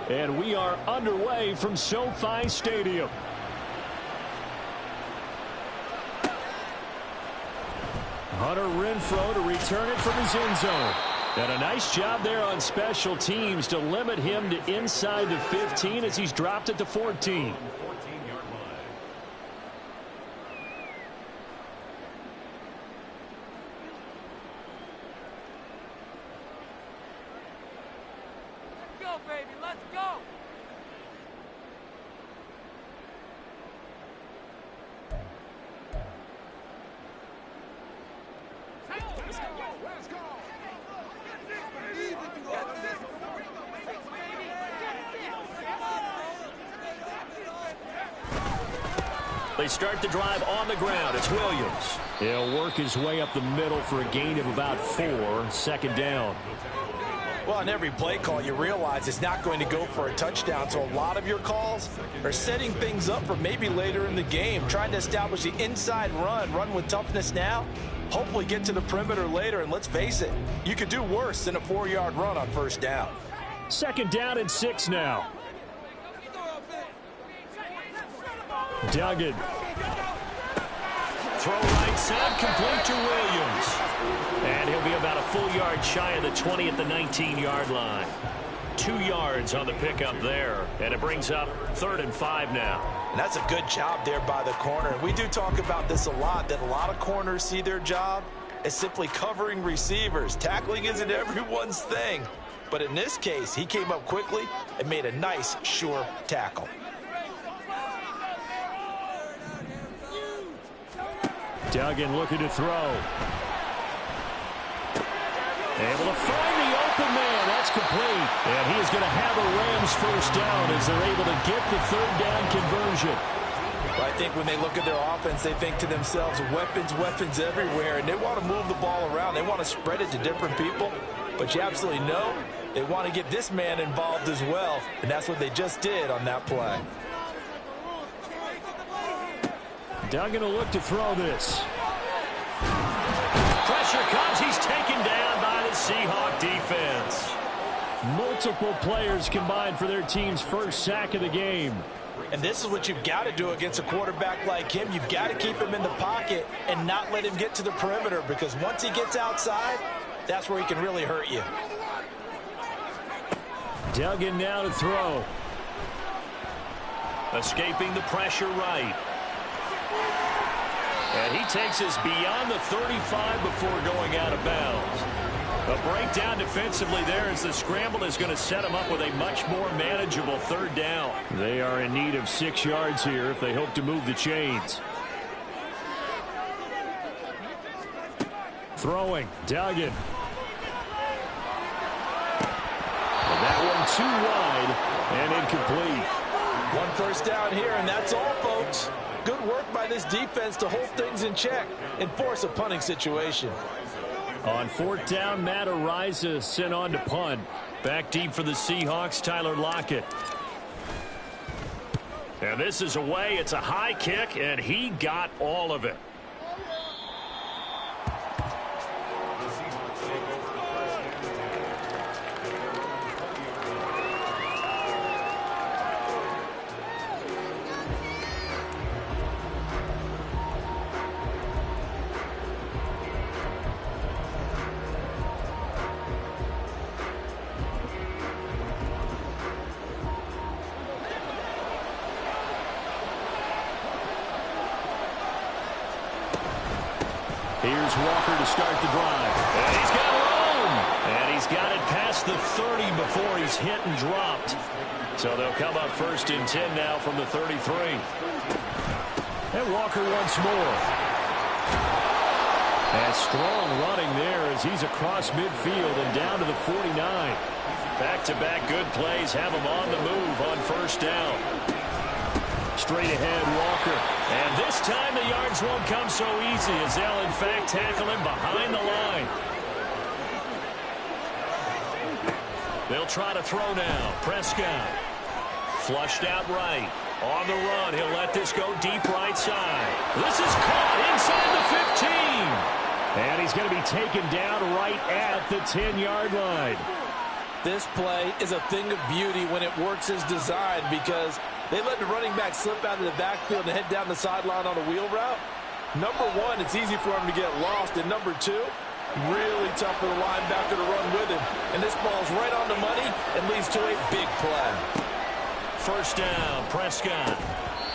And we are underway from SoFi Stadium. Hunter Renfrow to return it from his end zone. And a nice job there on special teams to limit him to inside the 15 as he's dropped it to 14. They start the drive on the ground. It's Williams. He'll work his way up the middle for a gain of about 4. Second down. Well, on every play call, you realize it's not going to go for a touchdown. So a lot of your calls are setting things up for maybe later in the game, trying to establish the inside run with toughness now, hopefully get to the perimeter later. And let's face it, you could do worse than a 4-yard run on first down. Second down and 6 now. Duggan. Throw right side, complete to Williams. And he'll be about a full yard shy of the 20 at the 19-yard line. 2 yards on the pickup there. And it brings up 3rd and 5 now. And that's a good job there by the corner. We do talk about this a lot, that a lot of corners see their job as simply covering receivers. Tackling isn't everyone's thing. But in this case, he came up quickly and made a nice, sure tackle. Duggan looking to throw. Able to find the open man. That's complete. And he is going to have a Rams first down as they're able to get the 3rd down conversion. Well, I think when they look at their offense, they think to themselves, weapons everywhere. And they want to move the ball around. They want to spread it to different people. But you absolutely know they want to get this man involved as well. And that's what they just did on that play. Duggan will look to throw this. Pressure comes. He's taken down by the Seahawk defense. Multiple players combined for their team's first sack of the game. And this is what you've got to do against a quarterback like him. You've got to keep him in the pocket and not let him get to the perimeter, because once he gets outside, that's where he can really hurt you. Duggan now to throw. Escaping the pressure right. And he takes us beyond the 35 before going out of bounds. A breakdown defensively there as the scramble is going to set him up with a much more manageable 3rd down. They are in need of 6 yards here if they hope to move the chains. Throwing, Duggan. And that one too wide and incomplete. 1 first down here, and that's all, folks. Good work by this defense to hold things in check and force a punting situation. On 4th down, Matt Ariza sent on to punt. Back deep for the Seahawks, Tyler Lockett. And this is away. It's a high kick, and he got all of it. Here's Walker to start the drive. And he's got room. And he's got it past the 30 before he's hit and dropped. So they'll come up 1st and 10 now from the 33. And Walker once more. And strong running there as he's across midfield and down to the 49. Back-to-back good plays have him on the move on 1st down. Straight ahead, Walker. And this time the yards won't come so easy as they'll, in fact, tackle him behind the line. They'll try to throw now. Prescott. Flushed out right. On the run, he'll let this go deep right side. This is caught inside the 15. And he's going to be taken down right at the 10-yard line. This play is a thing of beauty when it works as designed because they let the running back slip out of the backfield and head down the sideline on a wheel route. Number one, it's easy for him to get lost. And number two, really tough for the linebacker to run with him. And this ball's right on the money and leads to a big play. First down, Prescott.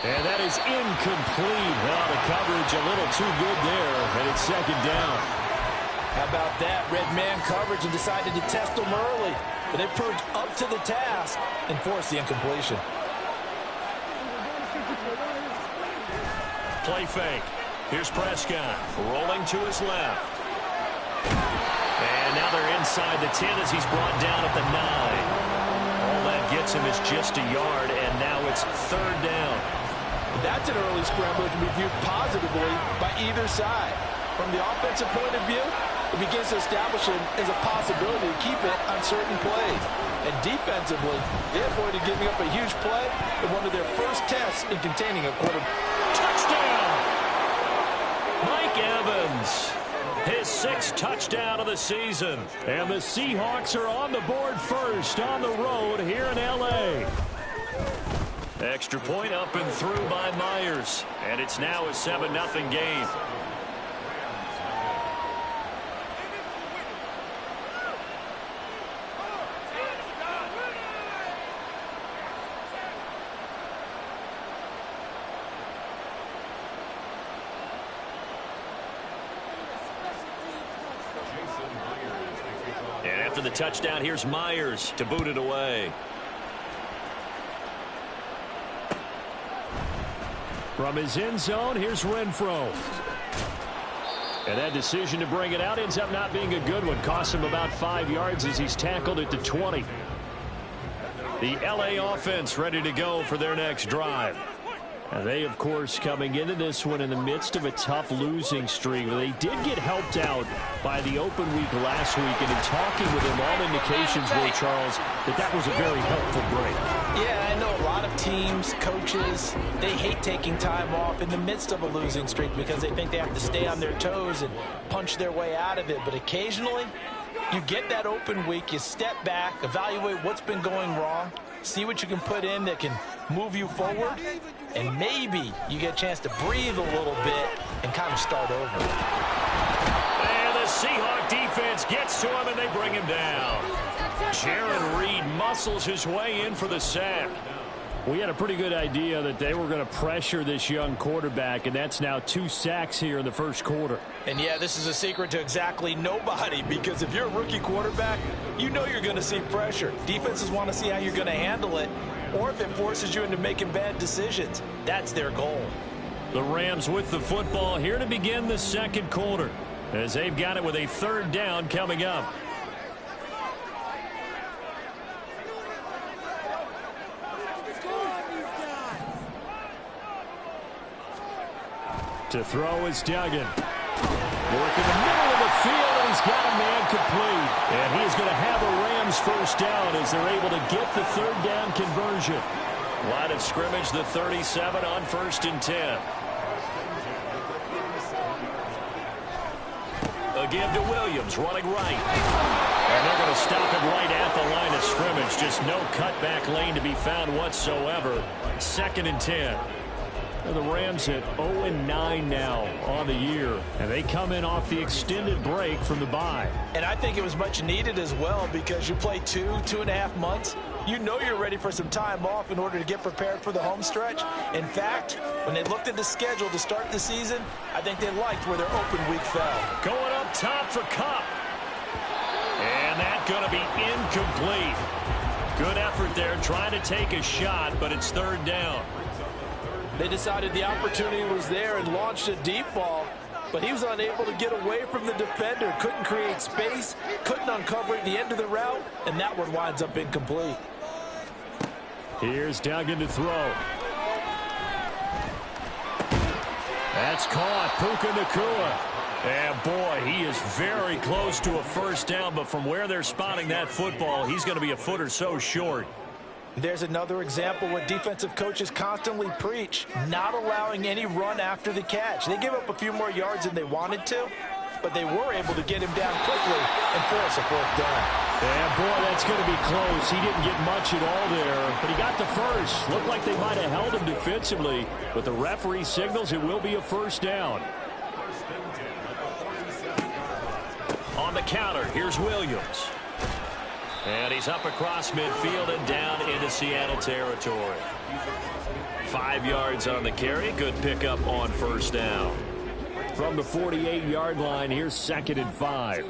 And that is incomplete. Well, the coverage a little too good there, and it's second down. How about that? Red man coverage and decided to test them early. But they proved up to the task and forced the incompletion. Play fake. Here's Prescott rolling to his left. And now they're inside the 10 as he's brought down at the 9. All that gets him is just a yard, and now it's third down. That's an early scramble that can be viewed positively by either side. From the offensive point of view, it begins to establish it as a possibility to keep it on certain plays. And defensively, they avoided giving up a huge play in one of their first tests in containing a quarter. Touchdown! Mike Evans, his 6th touchdown of the season. And the Seahawks are on the board first on the road here in L.A. Extra point up and through by Myers. And it's now a 7-0 game. And after the touchdown, here's Myers to boot it away. From his end zone, here's Renfro. And that decision to bring it out ends up not being a good one. Costs him about 5 yards as he's tackled at the 20. The L.A. offense ready to go for their next drive. And they, of course, coming into this one in the midst of a tough losing streak. They did get helped out by the open week last week. And in talking with him, all indications were, Charles, that was a very helpful break. Yeah, I know a lot of teams, coaches, they hate taking time off in the midst of a losing streak because they think they have to stay on their toes and punch their way out of it. But occasionally, you get that open week, you step back, evaluate what's been going wrong, see what you can put in that can move you forward, and maybe you get a chance to breathe a little bit and kind of start over. And the Seahawk defense gets to him, and they bring him down. Jaron Reed muscles his way in for the sack. We had a pretty good idea that they were going to pressure this young quarterback, and that's now 2 sacks here in the first quarter. And yeah, this is a secret to exactly nobody, because if you're a rookie quarterback, you know you're going to see pressure. Defenses want to see how you're going to handle it, or if it forces you into making bad decisions. That's their goal. The Rams with the football here to begin the second quarter, as they've got it with a third down coming up. To throw is Duggan. Working the middle of the field, and he's got a man complete. And he's going to have a Rams first down as they're able to get the third down conversion. Line of scrimmage, the 37 on 1st and 10. A give to Williams, running right. And they're going to stop him right at the line of scrimmage. Just no cutback lane to be found whatsoever. 2nd and 10. The Rams at 0-9 now on the year, and they come in off the extended break from the bye. And I think it was much needed as well, because you play 2.5 months. You know you're ready for some time off in order to get prepared for the home stretch. In fact, when they looked at the schedule to start the season, I think they liked where their open week fell. Going up top for Kupp. And that's going to be incomplete. Good effort there, trying to take a shot, but it's third down. They decided the opportunity was there and launched a deep ball, but he was unable to get away from the defender, couldn't create space, couldn't uncover at the end of the route, and that one winds up incomplete. Here's Duggan to throw. That's caught. Puka Nacua. And boy, he is very close to a first down, but from where they're spotting that football, he's going to be a foot or so short. There's another example what defensive coaches constantly preach, not allowing any run after the catch. They give up a few more yards than they wanted to, but they were able to get him down quickly and force a fourth down. Yeah, boy, that's going to be close. He didn't get much at all there, but he got the first. Looked like they might have held him defensively, but the referee signals it will be a first down. On the counter, here's Williams. And he's up across midfield and down into Seattle territory. 5 yards on the carry. Good pickup on first down. From the 48-yard line, here's 2nd and 5.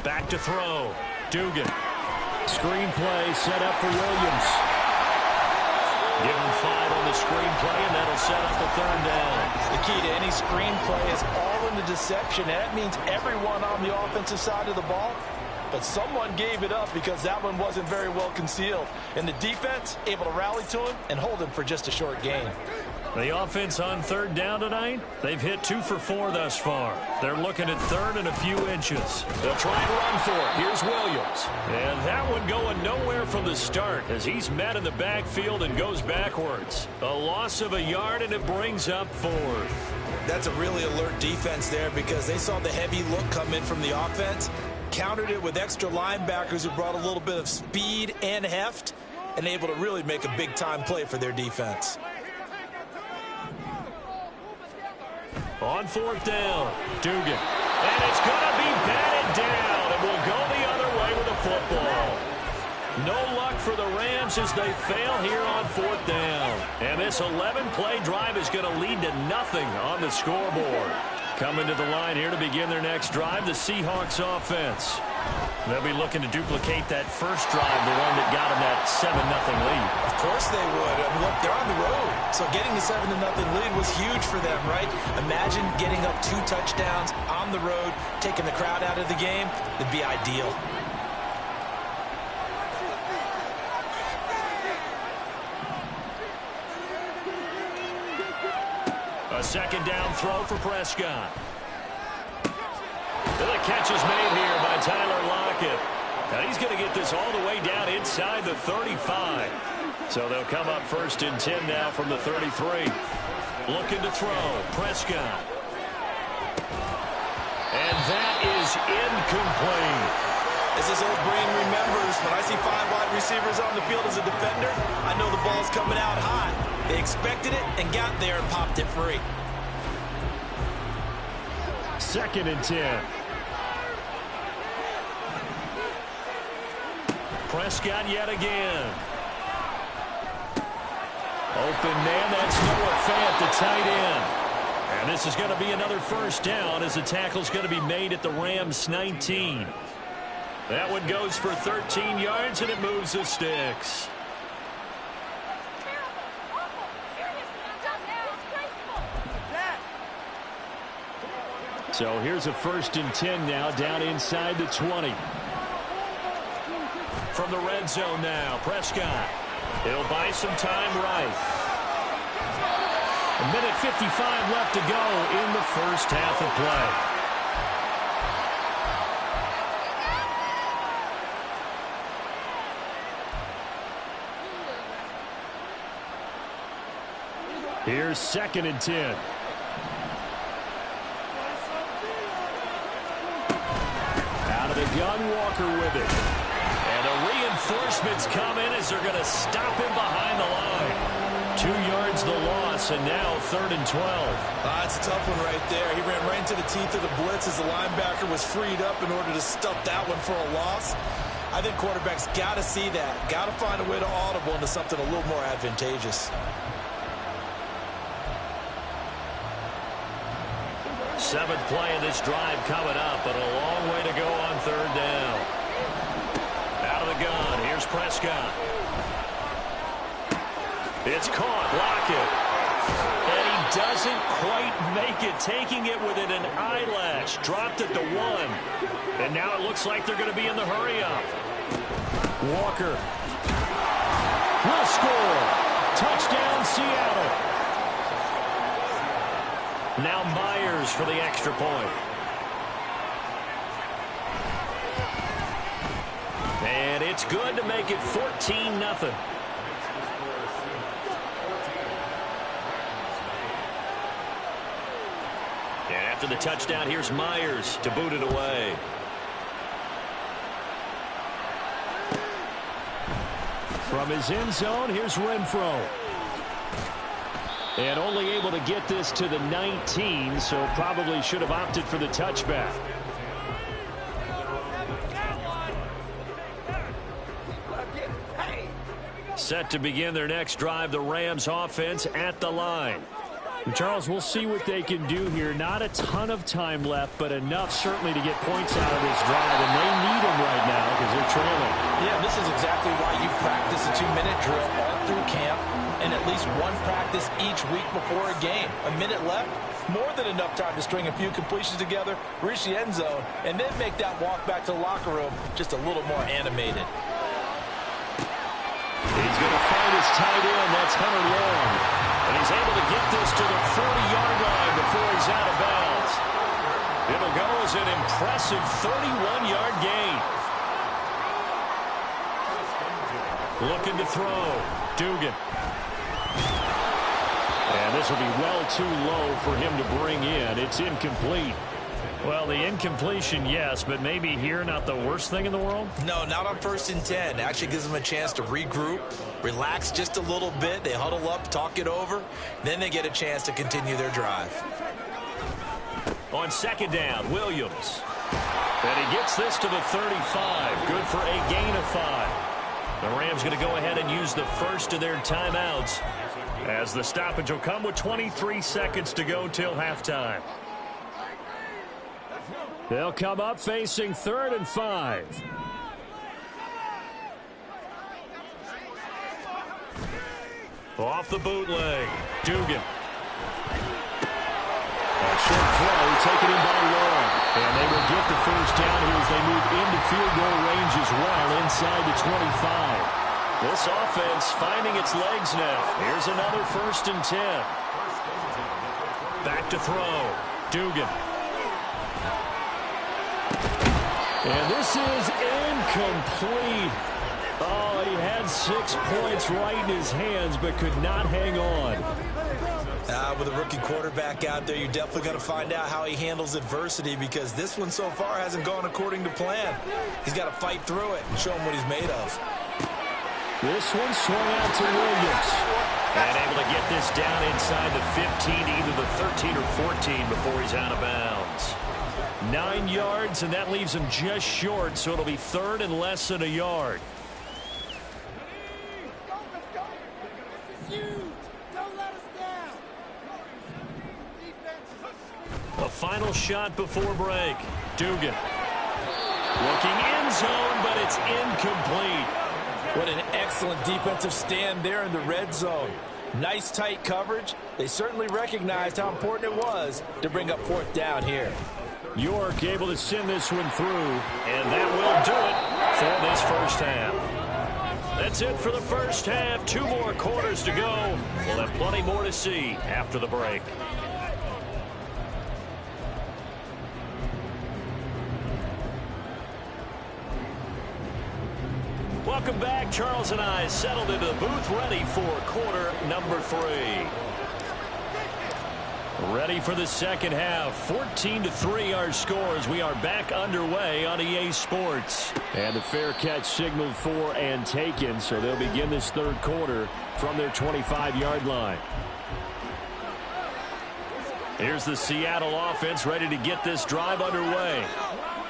Back to throw. Dugan. Screenplay set up for Williams. Give him 5 on the screenplay, and that'll set up a 3rd down. The key to any screenplay is all in the deception. That means everyone on the offensive side of the ball. But someone gave it up because that one wasn't very well concealed. And the defense able to rally to him and hold him for just a short gain. The offense on 3rd down tonight, they've hit 2 for 4 thus far. They're looking at 3rd and a few inches. They'll try and run for it. Here's Williams. And that one going nowhere from the start as he's met in the backfield and goes backwards. A loss of a yard, and it brings up 4th. That's a really alert defense there because they saw the heavy look come in from the offense, countered it with extra linebackers who brought a little bit of speed and heft, and able to really make a big-time play for their defense. On 4th down, Dugan. And it's going to be batted down, and will go the other way with the football. No luck for the Rams as they fail here on 4th down. And this 11-play drive is going to lead to nothing on the scoreboard. Coming to the line here to begin their next drive, the Seahawks offense. They'll be looking to duplicate that first drive, the one that got them that 7-0 lead. Of course they would. I mean, look, they're on the road. So getting the 7-0 lead was huge for them, right? Imagine getting up 2 touchdowns on the road, taking the crowd out of the game. It'd be ideal. A 2nd down throw for Prescott. The catch is made here by Tyler Lockett. Now he's going to get this all the way down inside the 35. So they'll come up 1st and 10 now from the 33. Looking to throw. Prescott. And that is incomplete. As his old brain remembers, when I see 5 wide receivers on the field as a defender, I know the ball's coming out hot. They expected it and got there and popped it free. 2nd and 10. Prescott yet again. Open man, that's Noah Fant, the tight end. And this is going to be another first down as the tackle's going to be made at the Rams' 19. That one goes for 13 yards, and it moves the sticks. So here's a 1st and 10 now, down inside the 20. From the red zone now, Prescott. He'll buy some time right. 1:55 left to go in the first half of play. Here's 2nd and 10. Out of the gun, Walker with it. And the reinforcements come in as they're going to stop him behind the line. 2 yards the loss, and now 3rd and 12. That's a tough one right there. He ran right into the teeth of the blitz as the linebacker was freed up in order to stuff that one for a loss. I think quarterbacks got to see that. Got to find a way to audible into something a little more advantageous. 7th play of this drive coming up, but a long way to go on 3rd down. Out of the gun, here's Prescott. It's caught, Lockett. And he doesn't quite make it, taking it within an eyelash. Dropped it to 1. And now it looks like they're going to be in the hurry-up. Walker will score. Touchdown, Seattle. Now Myers for the extra point. And it's good to make it 14-0. after the touchdown. Here's Myers to boot it away. From his end zone, here's Renfro. And only able to get this to the 19, so probably should have opted for the touchback. Set to begin their next drive, the Rams offense at the line. And Charles, we'll see what they can do here. Not a ton of time left, but enough certainly to get points out of this drive, and they need them right now because they're trailing. Yeah, this is exactly why you practice a 2-minute drill all through camp and at least one practice each week before a game. A minute left, more than enough time to string a few completions together, reach the end zone, and then make that walk back to the locker room just a little more animated. He's going to find his tight end. That's Hunter Long. And he's able to get this to the 40-yard line before he's out of bounds. It'll go as an impressive 31-yard gain. Looking to throw. Dugan. And this will be well too low for him to bring in. It's incomplete. Well, the incompletion, yes, but maybe here not the worst thing in the world? No, not on 1st and 10. Actually gives them a chance to regroup, relax just a little bit. They huddle up, talk it over. Then they get a chance to continue their drive. On 2nd down, Williams. And he gets this to the 35. Good for a gain of 5. The Rams going to go ahead and use the first of their timeouts, as the stoppage will come with 23 seconds to go till halftime. They'll come up facing 3rd and 5. Off the bootleg, Dugan. A short throw taken in by Long. And they will get the first down here as they move into field goal range as well inside the 25. This offense finding its legs now. Here's another 1st and 10. Back to throw, Dugan. And this is incomplete. Oh, he had 6 points right in his hands, but could not hang on. With a rookie quarterback out there, you're definitely going to find out how he handles adversity, because this one so far hasn't gone according to plan. He's got to fight through it and show him what he's made of. This one swung out to Williams. And able to get this down inside the 15, either the 13 or 14 before he's out of bounds. 9 yards, and that leaves him just short, so it'll be 3rd and less than a yard. A final shot before break. Dugan. Looking end zone, but it's incomplete. What an excellent defensive stand there in the red zone. Nice tight coverage. They certainly recognized how important it was to bring up 4th down here. York able to send this one through. And that will do it for this first half. That's it for the first half. 2 more quarters to go. We'll have plenty more to see after the break. Welcome back. Charles and I settled into the booth, ready for quarter number 3. Ready for the second half. 14-3 our scores. We are back underway on EA Sports. And the fair catch signaled for and taken, so they'll begin this 3rd quarter from their 25-yard line. Here's the Seattle offense ready to get this drive underway.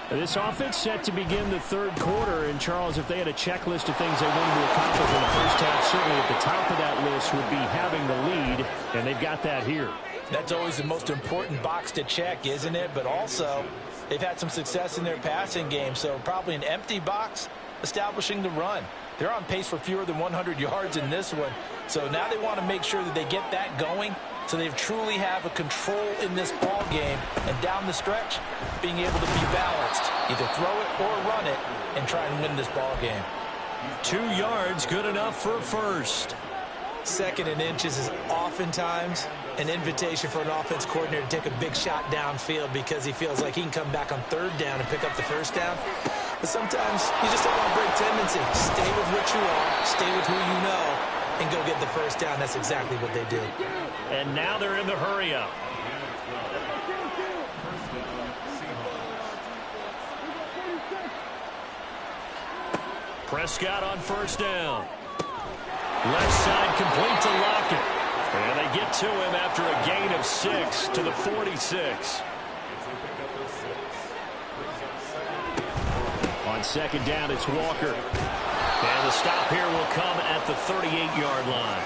This offense set to begin the 3rd quarter, and Charles, if they had a checklist of things they wanted to accomplish in the first half, certainly at the top of that list would be having the lead, and they've got that here. That's always the most important box to check, isn't it? But also, they've had some success in their passing game, so probably an empty box establishing the run. They're on pace for fewer than 100 yards in this one, so now they want to make sure that they get that going, so they truly have a control in this ball game, and down the stretch, being able to be balanced, either throw it or run it, and try and win this ball game. 2 yards, good enough for a first. 2nd and inches is oftentimes an invitation for an offense coordinator to take a big shot downfield because he feels like he can come back on 3rd down and pick up the first down. But sometimes you just don't want to break tendency. Stay with what you are, stay with who you know, and go get the first down. That's exactly what they did. And now they're in the hurry-up. Prescott on first down. Left side complete to Lockett. And they get to him after a gain of 6 to the 46. On second down, it's Walker. And the stop here will come at the 38-yard line.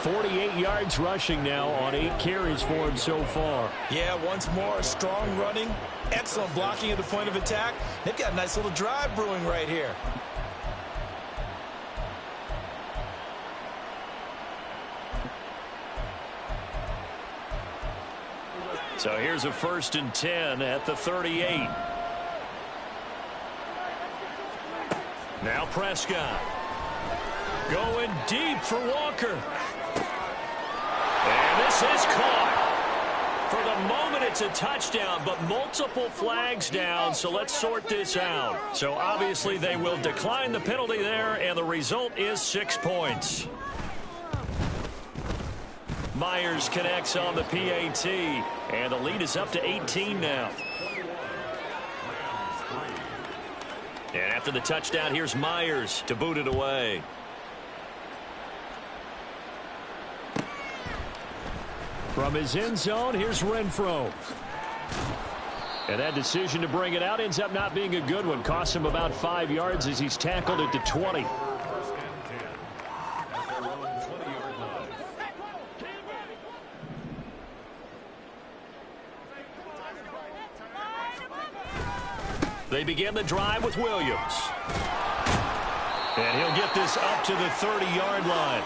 48 yards rushing now on 8 carries for him so far. Yeah, once more, strong running, excellent blocking at the point of attack. They've got a nice little drive brewing right here. So here's a 1st and 10 at the 38. Now Prescott. Going deep for Walker. And this is caught. For the moment, it's a touchdown, but multiple flags down, so let's sort this out. So obviously they will decline the penalty there, and the result is 6 points. Myers connects on the PAT, and the lead is up to 18 now. And after the touchdown, here's Myers to boot it away. From his end zone, here's Renfro. And that decision to bring it out ends up not being a good one. Costs him about 5 yards as he's tackled at the 20. They begin the drive with Williams. And he'll get this up to the 30-yard line.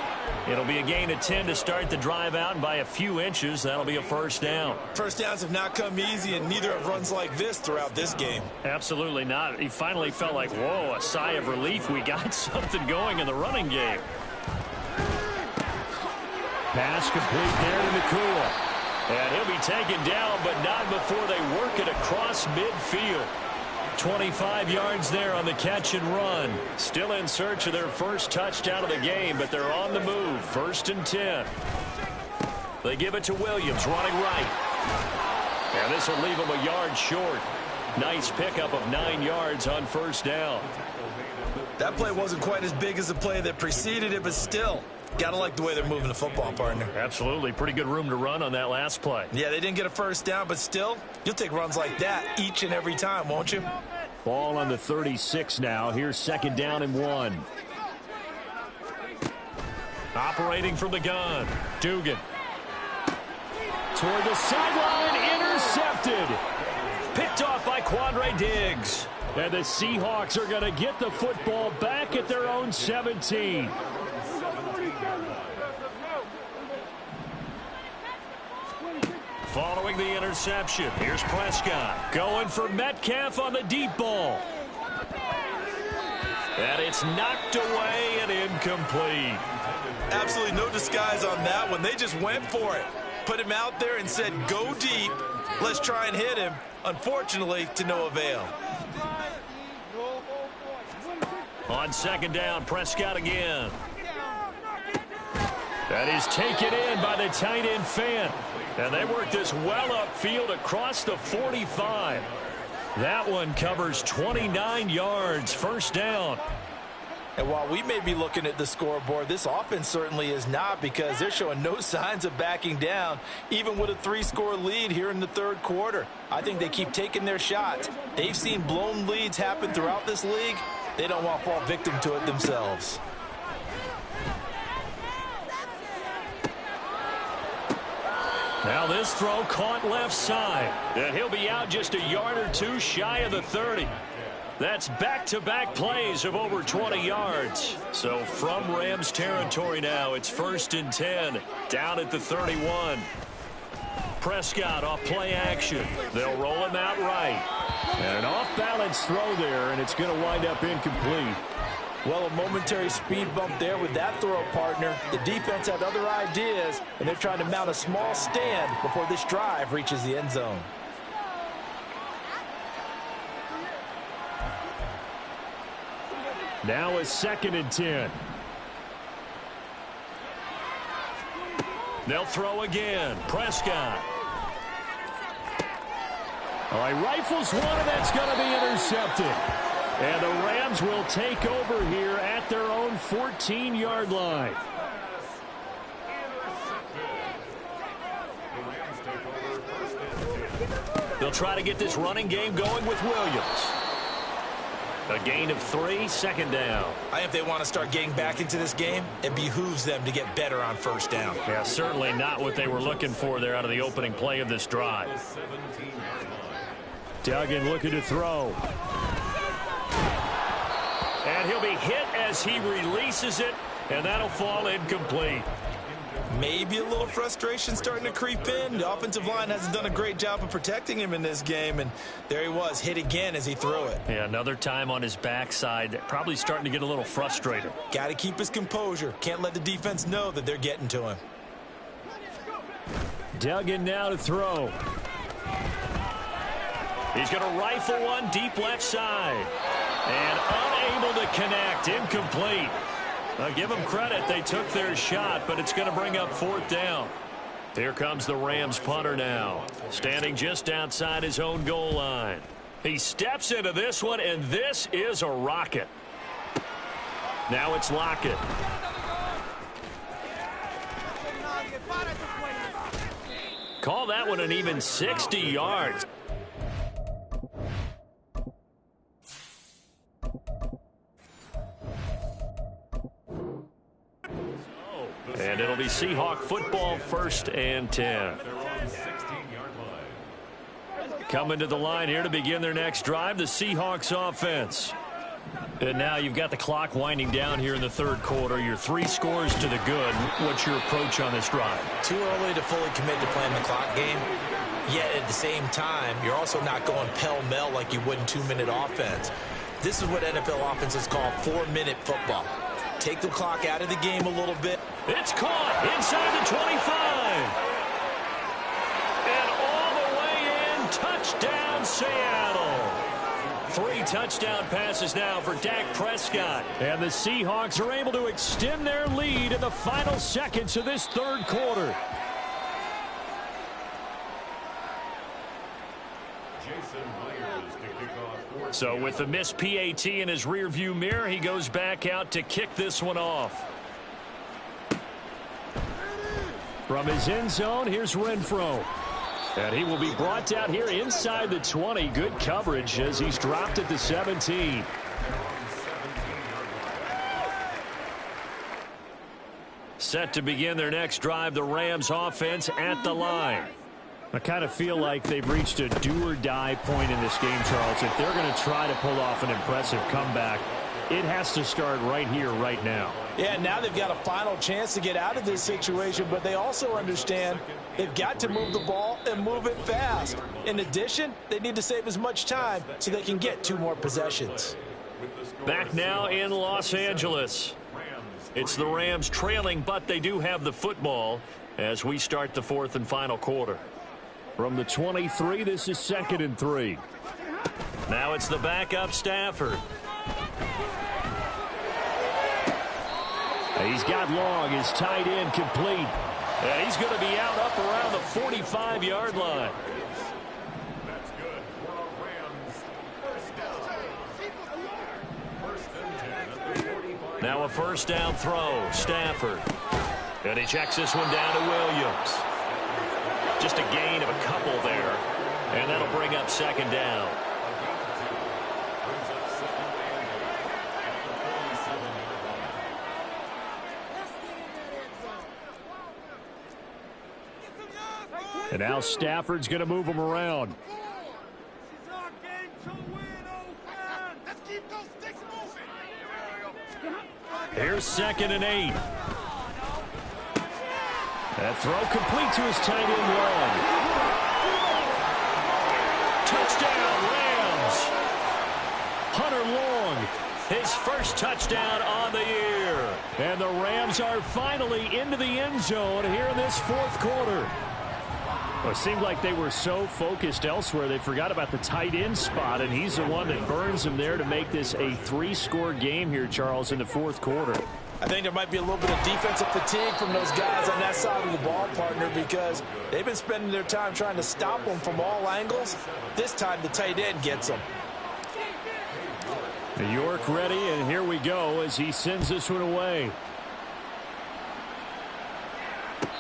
It'll be a gain of 10 to start the drive out, and by a few inches, that'll be a 1st down. First downs have not come easy, and neither have runs like this throughout this game. Absolutely not. He finally felt like, whoa, a sigh of relief. We got something going in the running game. Pass complete there to McCool. And he'll be taken down, but not before they work it across midfield. 25 yards there on the catch and run. Still in search of their first touchdown of the game, but they're on the move. 1st and 10. They give it to Williams, running right. And this will leave him a yard short. Nice pickup of 9 yards on 1st down. That play wasn't quite as big as the play that preceded it, but still, got to like the way they're moving the football, partner. Absolutely. Pretty good room to run on that last play. Yeah, they didn't get a 1st down, but still, you'll take runs like that each and every time, won't you? Ball on the 36 now. Here's 2nd down and 1. Operating from the gun, Dugan. Toward the sideline, intercepted. Picked off by Quandre Diggs. And the Seahawks are going to get the football back at their own 17. Following the interception, here's Prescott. Going for Metcalf on the deep ball. And it's knocked away and incomplete. Absolutely no disguise on that one. They just went for it. Put him out there and said, go deep. Let's try and hit him. Unfortunately, to no avail. On 2nd down, Prescott again. That is taken in by the tight end Fant. And they work this well upfield across the 45. That one covers 29 yards, 1st down. And while we may be looking at the scoreboard, this offense certainly is not, because they're showing no signs of backing down, even with a 3-score lead here in the 3rd quarter. I think they keep taking their shots. They've seen blown leads happen throughout this league. They don't want to fall victim to it themselves. Now this throw caught left side. And he'll be out just a yard or two shy of the 30. That's back-to-back plays of over 20 yards. So from Rams territory now, it's 1st and 10, down at the 31. Prescott off play action. They'll roll him out right. And an off-balance throw there, and it's going to wind up incomplete. Well, a momentary speed bump there with that throw, partner. The defense had other ideas, and they're trying to mount a small stand before this drive reaches the end zone. Now a 2nd and 10. They'll throw again. Prescott. All right, rifles one, and that's going to be intercepted. And the Rams will take over here at their own 14-yard line. They'll try to get this running game going with Williams. A gain of 3, second down. I think if they want to start getting back into this game, it behooves them to get better on first down. Yeah, certainly not what they were looking for there out of the opening play of this drive. Duggan looking to throw. And he'll be hit as he releases it, and that'll fall incomplete. Maybe a little frustration starting to creep in. The offensive line hasn't done a great job of protecting him in this game, and there he was, hit again as he threw it. Yeah, another time on his backside, probably starting to get a little frustrated. Got to keep his composure. Can't let the defense know that they're getting to him. Duggan now to throw. He's going to rifle one deep left side. And unable to connect, incomplete. I'll give them credit. They took their shot, but it's going to bring up fourth down. Here comes the Rams punter now, standing just outside his own goal line. He steps into this one, and this is a rocket. Now it's Lockett. Call that one an even 60 yards. And it'll be Seahawk football, 1st and 10. Coming to the line here to begin their next drive, the Seahawks offense. And now you've got the clock winding down here in the third quarter. Your 3 scores to the good. What's your approach on this drive? Too early to fully commit to playing the clock game. Yet at the same time, you're also not going pell-mell like you would in 2-minute offense. This is what NFL offenses call 4-minute football. Take the clock out of the game a little bit. It's caught inside the 25. And all the way in, touchdown Seattle. 3 touchdown passes now for Dak Prescott. And the Seahawks are able to extend their lead in the final seconds of this third quarter. So with the missed PAT in his rearview mirror, he goes back out to kick this one off. From his end zone, here's Renfro. And he will be brought down here inside the 20. Good coverage as he's dropped at the 17. Set to begin their next drive, the Rams offense at the line. I kind of feel like they've reached a do-or-die point in this game, Charles. If they're going to try to pull off an impressive comeback, it has to start right here, right now. Yeah, now they've got a final chance to get out of this situation, but they also understand they've got to move the ball and move it fast. In addition, they need to save as much time so they can get 2 more possessions. Back now in Los Angeles. It's the Rams trailing, but they do have the football as we start the 4th and final quarter. From the 23, this is 2nd and 3. Now it's the backup Stafford. He's got Long, his tight end complete. And he's going to be out up around the 45-yard line. Now a first down throw, Stafford. And he checks this one down to Williams. Just a gain of a couple there. And that'll bring up 2nd down. And now Stafford's going to move him around. Here's 2nd and 8. That throw complete to his tight end Long. Touchdown, Rams. Hunter Long, His first touchdown on the year. and the Rams are finally into the end zone here in this 4th quarter. Well, it seemed like they were so focused elsewhere they forgot about the tight end spot, and he's the one that burns them there to make this a 3-score game here, Charles, in the 4th quarter. I think there might be a little bit of defensive fatigue from those guys on that side of the ball, partner, because they've been spending their time trying to stop them from all angles. This time the tight end gets them. York ready, and here we go as he sends this one away.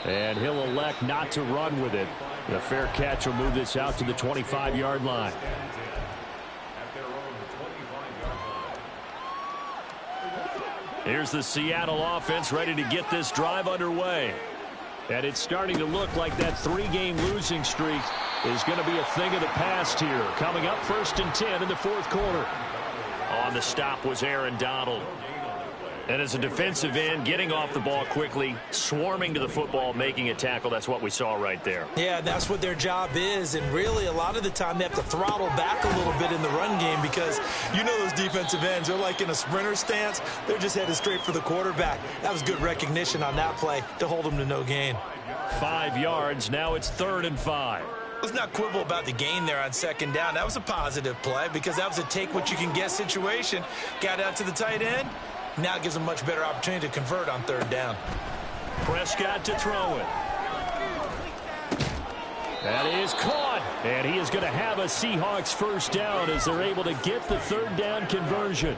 And he'll elect not to run with it. The fair catch will move this out to the 25-yard line. Here's the Seattle offense ready to get this drive underway. And it's starting to look like that 3-game losing streak is going to be a thing of the past here. Coming up 1st and 10 in the 4th quarter. On the stop was Aaron Donald. And as a defensive end, getting off the ball quickly, swarming to the football, making a tackle, that's what we saw right there. Yeah, that's what their job is. And really, a lot of the time, they have to throttle back a little bit in the run game because you know those defensive ends, they're like in a sprinter stance. They're just headed straight for the quarterback. That was good recognition on that play to hold them to no gain. 5 yards. Now it's 3rd and 5. Let's not quibble about the gain there on 2nd down. That was a positive play because that was a take-what-you-can-get situation. Got out to the tight end. Now it gives them a much better opportunity to convert on 3rd down. Prescott to throw it. That is caught. And he is going to have a Seahawks 1st down as they're able to get the 3rd down conversion.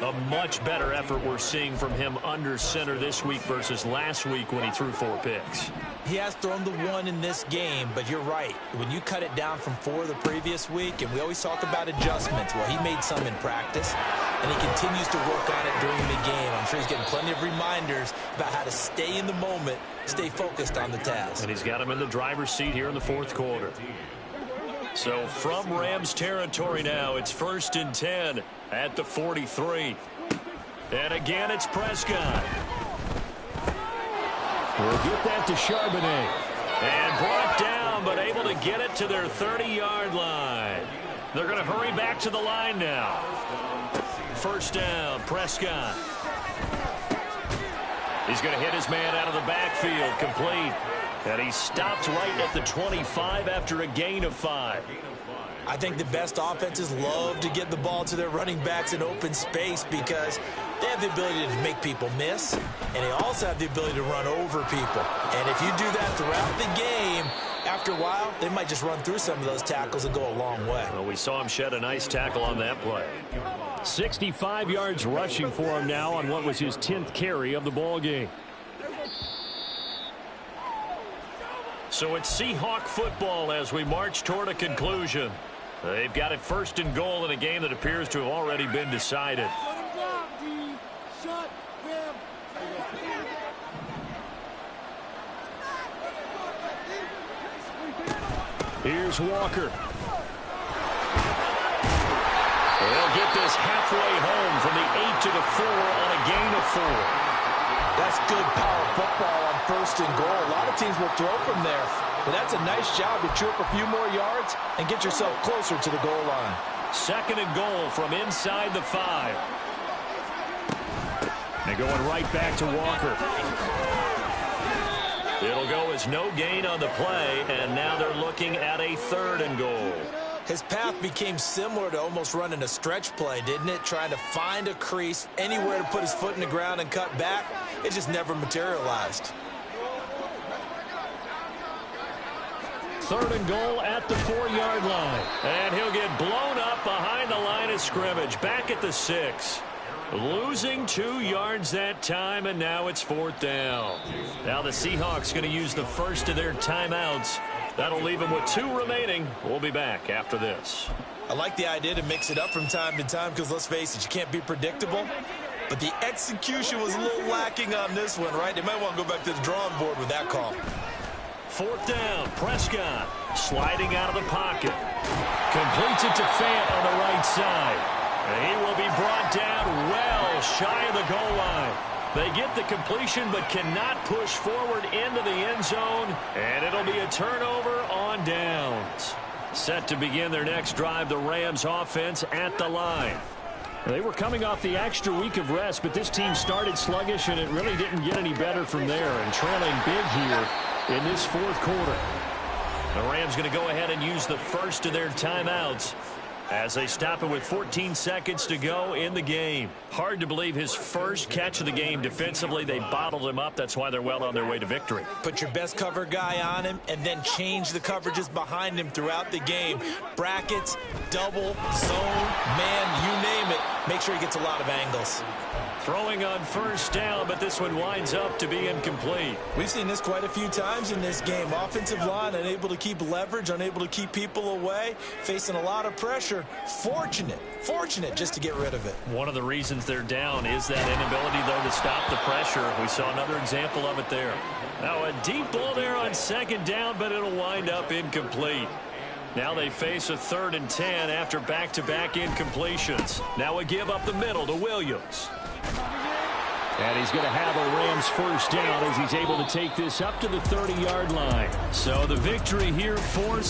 A much better effort we're seeing from him under center this week versus last week when he threw 4 picks. He has thrown the 1 in this game, but you're right. When you cut it down from 4 the previous week, and we always talk about adjustments, well, he made some in practice, and he continues to work on it during the game. I'm sure he's getting plenty of reminders about how to stay in the moment, stay focused on the task. And he's got him in the driver's seat here in the 4th quarter. So from Rams territory now, it's 1st and 10 at the 43. And again, it's Prescott. We'll get that to Charbonnet. And brought down, but able to get it to their 30-yard line. They're going to hurry back to the line now. 1st down, Prescott. He's going to hit his man out of the backfield, complete. And he stopped right at the 25 after a gain of 5. I think the best offenses love to get the ball to their running backs in open space because they have the ability to make people miss, and they also have the ability to run over people. And if you do that throughout the game, after a while, they might just run through some of those tackles and go a long way. Well, we saw him shed a nice tackle on that play. 65 yards rushing for him now on what was his 10th carry of the ball game. So it's Seahawk football as we march toward a conclusion. They've got it 1st and goal in a game that appears to have already been decided. Here's Walker. They'll get this halfway home from the 8 to the 4 on a gain of 4. That's good power football on 1st and goal. A lot of teams will throw from there, but that's a nice job to chew up a few more yards and get yourself closer to the goal line. 2nd and goal from inside the 5. They're going right back to Walker. It'll go as no gain on the play, and now they're looking at a 3rd and goal. His path became similar to almost running a stretch play, didn't it? Trying to find a crease, anywhere to put his foot in the ground and cut back. It just never materialized. 3rd and goal at the 4-yard line. And he'll get blown up behind the line of scrimmage. Back at the 6. Losing 2 yards that time, and now it's 4th down. Now the Seahawks going to use the first of their timeouts. That'll leave them with 2 remaining. We'll be back after this. I like the idea to mix it up from time to time because, let's face it, you can't be predictable. But the execution was a little lacking on this one, right? They might want to go back to the drawing board with that call. 4th down, Prescott sliding out of the pocket. Completes it to Fant on the right side. And he will be brought down well shy of the goal line. They get the completion but cannot push forward into the end zone. And it'll be a turnover on downs. Set to begin their next drive, the Rams offense at the line. They were coming off the extra week of rest, but this team started sluggish, and it really didn't get any better from there. And trailing big here in this 4th quarter. The Rams going to go ahead and use the first of their timeouts as they stop it with 14 seconds to go in the game. Hard to believe his first catch of the game defensively. They bottled him up. That's why they're well on their way to victory. Put your best cover guy on him and then change the coverages behind him throughout the game. Brackets, double, zone, man, you name it. make sure he gets a lot of angles. Throwing on first down, but this one winds up to be incomplete. We've seen this quite a few times in this game. Offensive line unable to keep leverage, unable to keep people away, facing a lot of pressure. Fortunate just to get rid of it. One of the reasons they're down is that inability, though, to stop the pressure. We saw another example of it there. Now a deep ball there on second down, but it'll wind up incomplete. Now they face a 3rd and 10 after back-to-back incompletions. Now a give up the middle to Williams. And he's going to have a Rams first down as he's able to take this up to the 30-yard line. So the victory here for